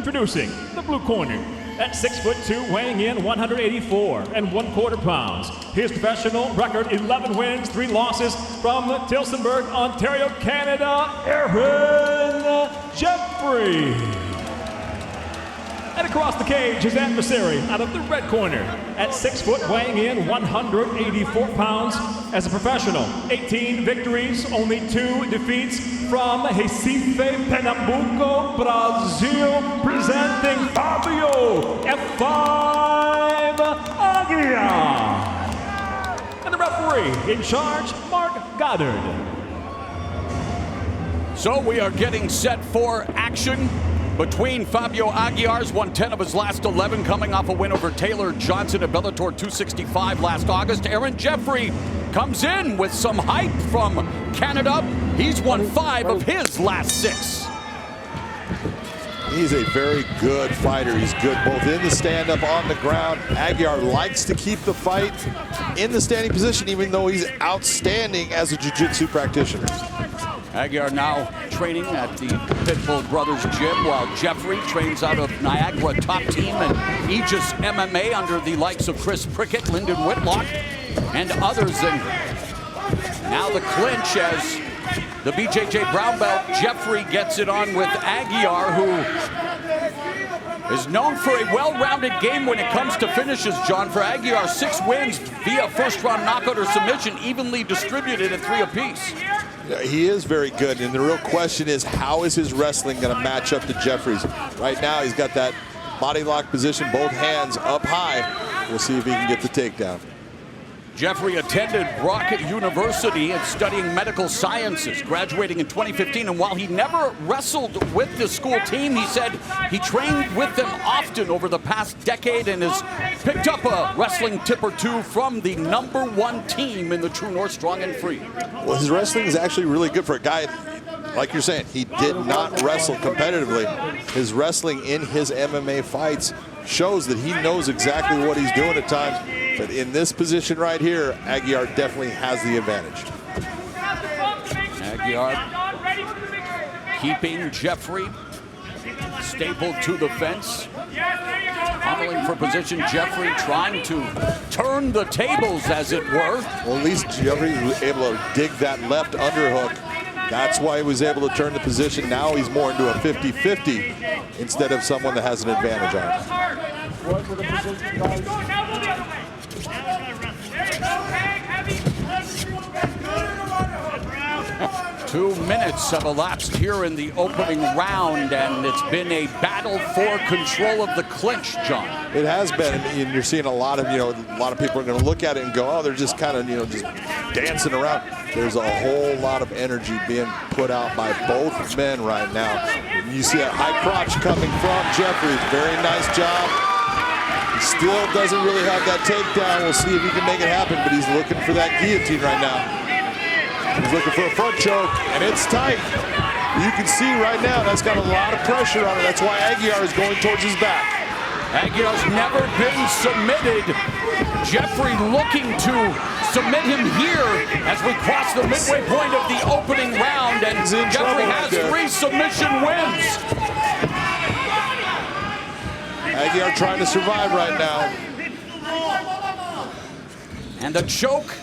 Introducing the blue corner. At 6'2", weighing in 184 1/4 pounds. His professional record, 11 wins, 3 losses from Tillsonburg, Ontario, Canada, Aaron Jeffery. And across the cage, his adversary out of the red corner. At 6 foot, weighing in 184 pounds. As a professional, 18 victories, only 2 defeats from Recife, Pernambuco, Brazil, presenting Fabio F5 Arguiar. And the referee in charge, Mark Goddard. So we are getting set for action between Fabio Arguiar's won 10 of his last 11, coming off a win over Taylor Johnson at Bellator 265 last August. Aaron Jeffery comes in with some hype from Canada. He's won 5 of his last 6. He's a very good fighter. He's good both in the stand-up, on the ground. Aguiar likes to keep the fight in the standing position, even though he's outstanding as a jiu-jitsu practitioner. Aguiar now training at the Pitbull Brothers Gym, while Jeffery trains out of Niagara Top Team and Aegis MMA under the likes of Chris Prickett, Lyndon Whitlock, and others. And now the clinch as the BJJ brown belt Jeffery gets it on with Aguiar, who is known for a well-rounded game when it comes to finishes, John. For Aguiar, 6 wins via first-round knockout or submission, evenly distributed at 3 apiece. Yeah, he is very good, and the real question is, how is his wrestling going to match up to Jeffrey's? Right now, he's got that body lock position, both hands up high. We'll see if he can get the takedown. Jeffery attended Brock University and studying medical sciences, graduating in 2015. And while he never wrestled with the school team, he said he trained with them often over the past decade and has picked up a wrestling tip or 2 from the #1 team in the True North Strong and Free. Well, his wrestling is actually really good for a guy, like you're saying, he did not wrestle competitively. His wrestling in his MMA fights shows that he knows exactly what he's doing at times. But in this position right here, Aguiar definitely has the advantage. Aguiar keeping Jeffery stapled to the fence. Pummeling for position. Jeffery trying to turn the tables, as it were. Well, at least Jeffery was able to dig that left underhook. That's why he was able to turn the position. Now he's more into a 50-50 instead of someone that has an advantage on him. 2 minutes have elapsed here in the opening round, and it's been a battle for control of the clinch, John. It has been, and you're seeing a lot of, a lot of people are going to look at it and go, oh, they're just kind of, just dancing around. There's a whole lot of energy being put out by both men right now. You see a high crotch coming from Jeffery. Very nice job. He still doesn't really have that takedown. We'll see if he can make it happen, but he's looking for that guillotine right now. He's looking for a front choke, and it's tight. You can see right now that's got a lot of pressure on it. That's why Aguiar is going towards his back. Aguiar's never been submitted. Jeffery looking to submit him here as we cross the midway point of the opening round, and Jeffery has 3 submission wins. Aguiar trying to survive right now. And the choke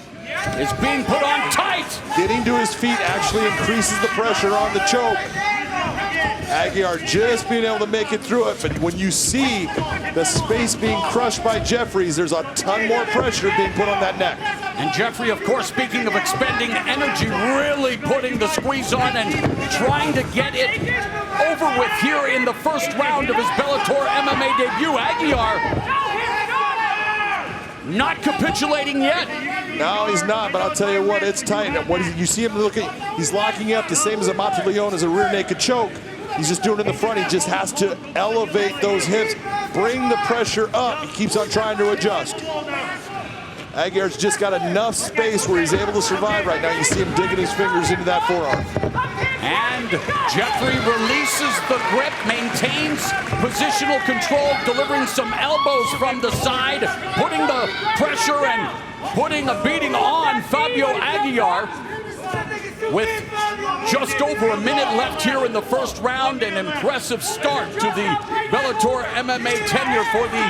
is being put on tight. Getting to his feet actually increases the pressure on the choke. Aguiar just being able to make it through it, but when you see the space being crushed by Jeffries, there's a ton more pressure being put on that neck. And Jeffery, of course, speaking of expending energy, really putting the squeeze on and trying to get it over with here in the first round of his Bellator MMA debut. Aguiar not capitulating yet. No, he's not, but I'll tell you what, it's tight. You see him looking, he's locking up the same as a Monteleone as a rear naked choke. He's just doing it in the front. He just has to elevate those hips, bring the pressure up. He keeps on trying to adjust. Aguiar's just got enough space where he's able to survive right now. You see him digging his fingers into that forearm. And Jeffery releases the grip, maintains positional control, delivering some elbows from the side, putting the pressure and putting a beating on Fabio Arguiar. With just over a minute left here in the first round, an impressive start to the Bellator Bellator MMA tenure for the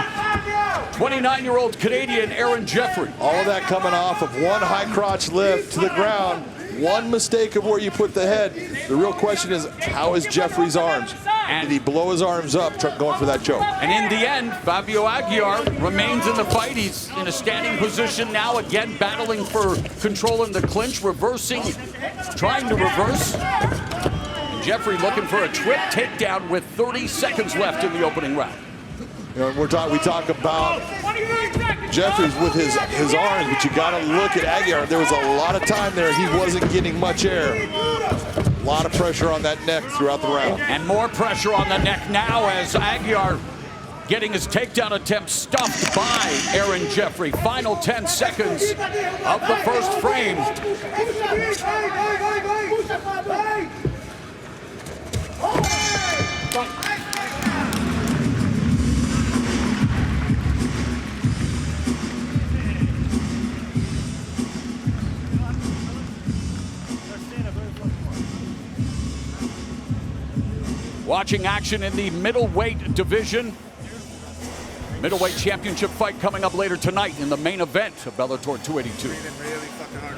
29-year-old Canadian Aaron Jeffery. All of that coming off of one high crotch lift to the ground, one mistake of where you put the head. The real question is, how is Jeffrey's arms? Did he blow his arms up going for that choke? And in the end, Fabio Arguiar remains in the fight. He's in a standing position now, again battling for control in the clinch, reversing, trying to reverse. And Jeffery looking for a trip takedown with 30 seconds left in the opening round. You know, we talk about Jeffrey with his arms, but you got to look at Aguiar. There was a lot of time there. He wasn't getting much air. A lot of pressure on that neck throughout the round. And more pressure on the neck now as Aguiar getting his takedown attempt stuffed by Aaron Jeffery. Final 10 seconds of the first frame. Watching action in the middleweight division. Middleweight championship fight coming up later tonight in the main event of Bellator 282.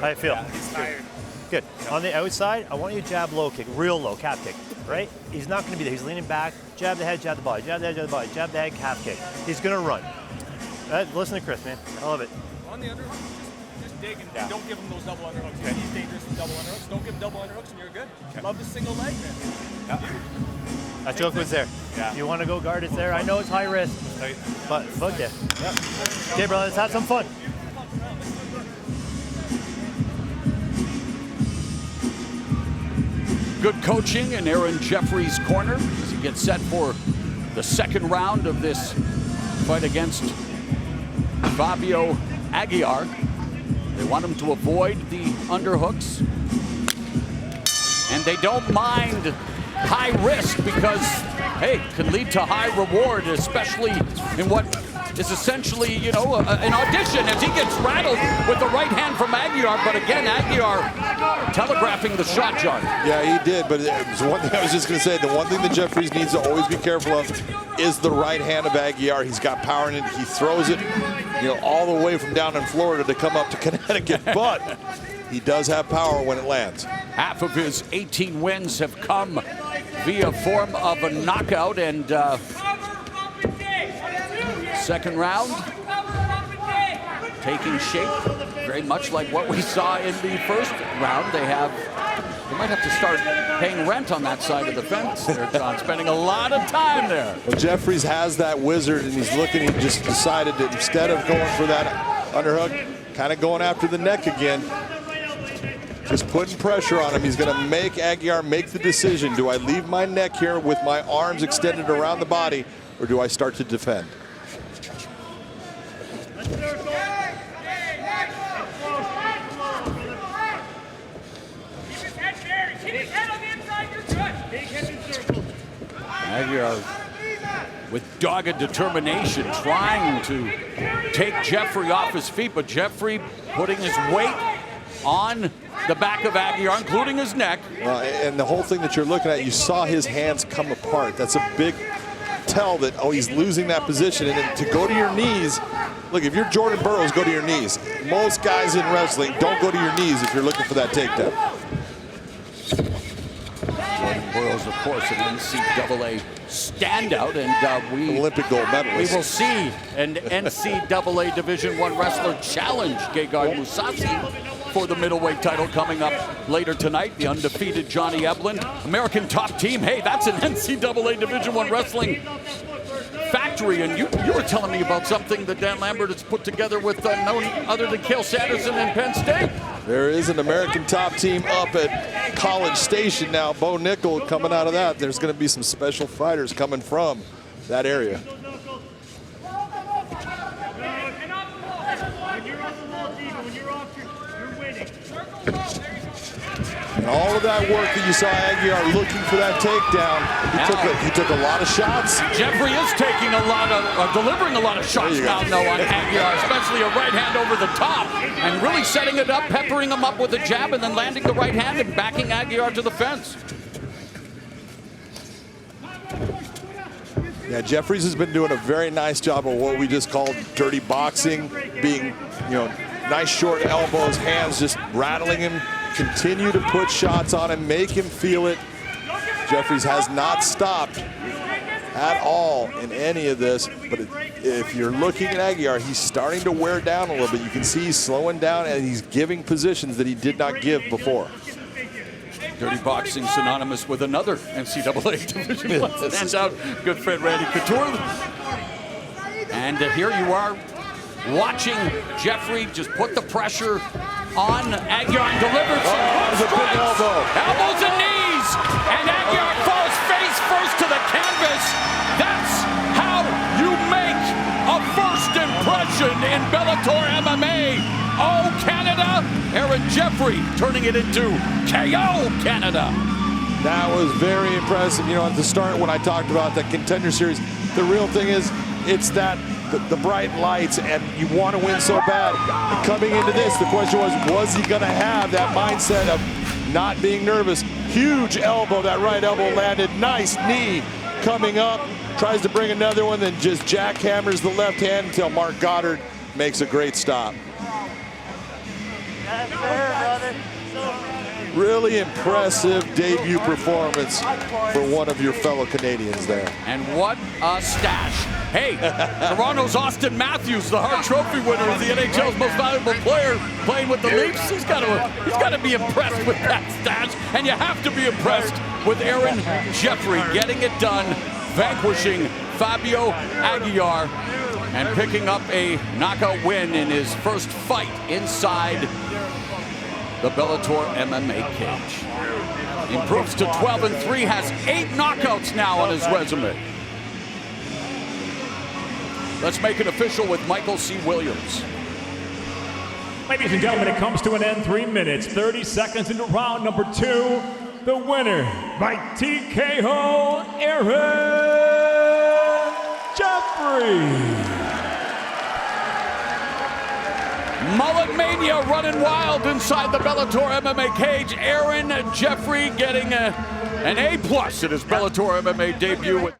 How do you feel? He's tired. Good. On the outside, I want you to jab low kick, real low, calf kick, right? He's not going to be there. He's leaning back, jab the head, jab the body, jab the head, jab the body, jab the head, calf kick. He's going to run. Listen to Chris, man. I love it. On the underhook, just dig and don't give him those double underhooks. Okay. He's dangerous with double underhooks. Don't give him double underhooks and you're good. Okay. Love the single leg, man. Yeah. That joke was there. Yeah. You want to go guard, it's there. I know it's high risk, but fuck it. Yep. Okay, brother, let's have some fun. Good coaching in Aaron Jeffery's corner as he gets set for the second round of this fight against Fabio Arguiar. They want him to avoid the underhooks. And they don't mind high risk because, hey, it can lead to high reward, especially in what is essentially, you know, an audition as he gets rattled with the right hand from Aguiar. But again, Aguiar telegraphing the shot, John. Yeah, he did, but it was one thing I was just going to say, the one thing that Jeffries needs to always be careful of is the right hand of Aguiar. He's got power in it. He throws it, you know, all the way from down in Florida to come up to Connecticut, but he does have power when it lands. Half of his 18 wins have come via form of a knockout, and second round taking shape very much like what we saw in the first round. They might have to start paying rent on that side of the fence there, John, spending a lot of time there. Well, Jeffries has that wizard, and he's looking. He just decided that instead of going for that underhook, kind of going after the neck again, just putting pressure on him. He's going to make Aguiar make the decision. Do I leave my neck here with my arms extended around the body, or do I start to defend? Aguiar with dogged determination trying to take Jeffery off his feet, but Jeffery putting his weight on the back of Aguiar, including his neck. And the whole thing that you're looking at, you saw his hands come apart. That's a big tell that, oh, he's losing that position. And then to go to your knees, look, if you're Jordan Burroughs, go to your knees. Most guys in wrestling don't go to your knees if you're looking for that takedown. Jordan Burroughs, of course, an NCAA standout, and Olympic gold medalist. We will see an NCAA Division I wrestler challenge Gegard Mousasi for the middleweight title coming up later tonight. The undefeated Johnny Eblen, American Top Team. Hey, that's an NCAA Division I wrestling factory, and you were telling me about something that Dan Lambert has put together with none other than Cale Sanderson and Penn State. There is an American Top Team up at College Station now. Bo Nickel coming out of that. There's going to be some special fighters coming from that area. And all of that work that you saw Aguiar looking for that takedown, he took a lot of shots. Jeffery is taking a lot of, delivering a lot of shots now, though, on Aguiar, especially a right hand over the top, and really setting it up, peppering him up with a jab, and then landing the right hand and backing Aguiar to the fence. Yeah, Jeffries has been doing a very nice job of what we just call dirty boxing, being, nice short elbows, hands just rattling him, continue to put shots on him, make him feel it. Jeffries has not stopped at all in any of this, but if you're looking at Aguiar, he's starting to wear down a little bit. You can see he's slowing down and he's giving positions that he did not give before. Dirty boxing synonymous with another NCAA Division I standout, good friend Randy Couture. And here you are watching Jeffrey just put the pressure on Aguiar and delivers some a big elbow. Elbows and knees, and Aguiar falls face first to the canvas. That's how you make a first impression in Bellator MMA. Oh, Canada, Aaron Jeffery turning it into KO Canada. That was very impressive. At the start when I talked about that contender series, the real thing is it's that the bright lights, and you want to win so bad. And coming into this, the question was he going to have that mindset of not being nervous? Huge elbow, that right elbow landed. Nice knee coming up. Tries to bring another one, then just jackhammers the left hand until Mark Goddard makes a great stop. Really impressive debut performance for one of your fellow Canadians there. And what a stash. Hey, Toronto's Austin Matthews, the Hart Trophy winner, is the NHL's most valuable player, playing with the Leafs. He's got to be impressed with that stash, and you have to be impressed with Aaron Jeffery getting it done, vanquishing Fabio Arguiar, and picking up a knockout win in his first fight inside the Bellator MMA cage. Improves to 12-3, has 8 knockouts now on his resume. Let's make it official with Michael C. Williams. Ladies and gentlemen, it comes to an end. 3 minutes, 30 seconds into round number 2. The winner by TKO, Aaron Jeffery. Mullet Mania running wild inside the Bellator MMA cage. Aaron Jeffery getting an A+ in his Bellator MMA debut.